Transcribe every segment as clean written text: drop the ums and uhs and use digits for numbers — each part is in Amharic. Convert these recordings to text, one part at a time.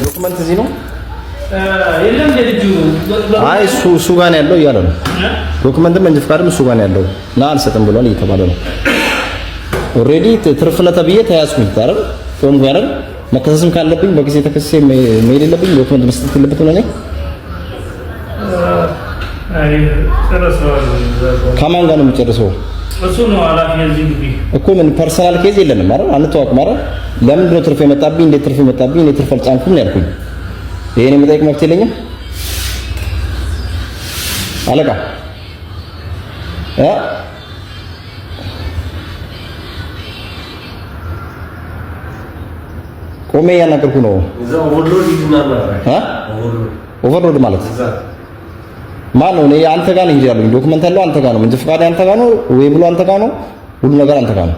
ዶክመንት እዚህ ነው የለም ልጁ አይ እሱ ጋር ነው ያለው እያለ ነው ዶክመንትም መንጃ ፈቃድም እሱ ጋር ነው ያለው ና አልሰጥም ብሏል እየተባለ ነው ኦሬዲ ትርፍ ለተብዬ ተያዝኩኝ ታረም ቆም ጋር መከሰስም ካለብኝ በጊዜ ተከሰሰ መሄድ የለብኝ ዶክመንት መስጠት የለበትም ነው አይ ተረሳው ከማን ጋር ነው የሚጨርሰው እሱ ነው አላፊ እዚህ ግቢ እኮ ምን ፐርሰናል ኬዝ የለንም አይደል አንተዋወቅም አይደል ለምን ነው ትርፍ የመጣብኝ እንዴት ትርፍ የመጣብኝ እንዴት ትርፍ አልጫንኩም ያልኩኝ ይሄን የመጠየቅ መብት የለኝም አለቃ ቆሜ ያናገርኩ ነው እዛው ኦቨርሎድ ይዝናና ኦቨርሎድ ማለት ማን ነው? እኔ አንተ ጋር ነኝ ያለኝ ዶክመንት አለው አንተ ጋር ነው መንጃ ፈቃድ አንተ ጋር ነው ወይ ብሎ አንተ ጋር ነው ሁሉ ነገር አንተ ጋር ነው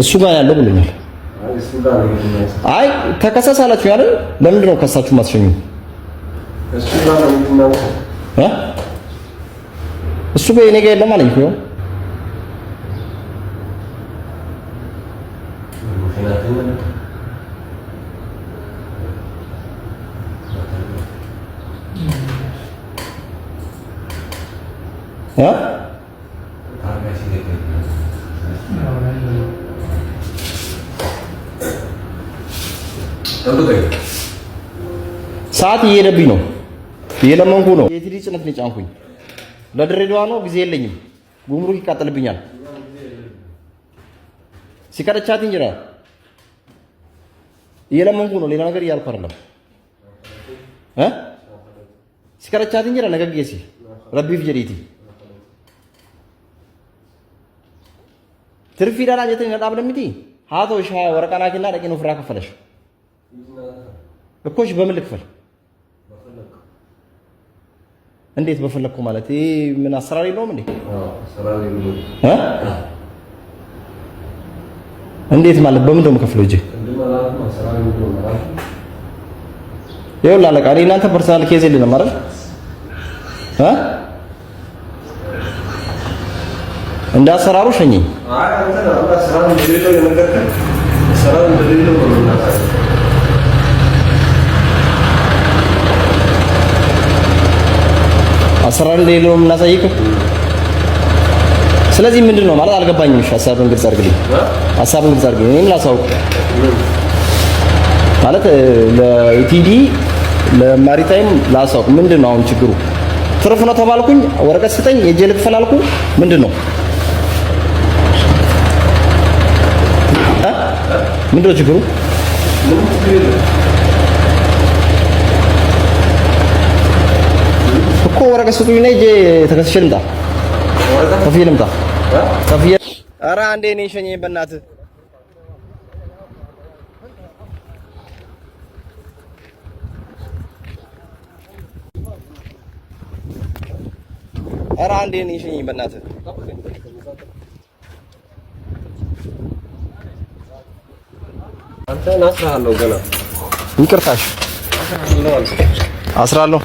እሱ ጋር ያለው ብሎኛል አይ ተከሰስ አላችሁ አይደል ለምንድን ነው ከሳችሁ ማስሸኙ እሱ ጋር ነው እሱ ጋር የኔ ጋር የለም አለኝ እኮ ሰዓት እየሄደብኝ ነው እየለመንኩ ነው የትሪ ጭነት ነው ጫንኩኝ ለድሬዳዋ ነው ጊዜ የለኝም ጉምሩክ ይቃጠልብኛል ሲከረቻት እንጀራ እየለመንኩ ነው ሌላ ነገር እያልኩ አይደለም ሲከረቻት እንጀራ ነገገሲ ረቢ ፍጀሪቲ ትርፊ ዳራ ጀተኝ ነጣብ ለምቲ ሃቶ ሻ ወረቀናኪና ደቂኖ ፍራ ከፈለሽ እኮሽ በምን ልክፈል እንዴት በፈለኩ ማለት ይሄ ምን አሰራር የለውም እንዴ አሰራር የለውም እንዴት ማለት በምን ደም ከፍለው እጄ ይኸውልህ አለቃ እኔ እናንተ ፐርሰናል ኬዝ የለንም አይደል እንደ አሰራሩ ሸኘኝ አይ አንተ አሰራሩ እንደሌለው የነገርከኝ አሰራሩ እንደሌለው ነው አሰራር እንደሌለው የምናሳይክ ስለዚህ ምንድነው ማለት አልገባኝም እሺ ሐሳብን ግልጽ አድርግልኝ ሐሳብን ግልጽ አድርግልኝ እኔም ላሳውቅ ማለት ለኢቲዲ ለማሪታይም ላሳውቅ ምንድነው አሁን ችግሩ ትርፍ ነው ተባልኩኝ ወረቀት ስጠኝ የጄ ልክፈል አልኩ ምንድነው ምንድነው ችግሩ እኮ ወረቀት ስጡኝ ነኝ ጄ ተከስሼ ልምጣ ከፍዬ ልምጣ ከፍዬ ኧረ አንዴ እኔን ሸኘኝ በእናትህ ኧረ አንዴ እኔን ሸኘኝ በእናትህ አንተ ናስራለሁ ገና ይቅርታሽ አስራለሁ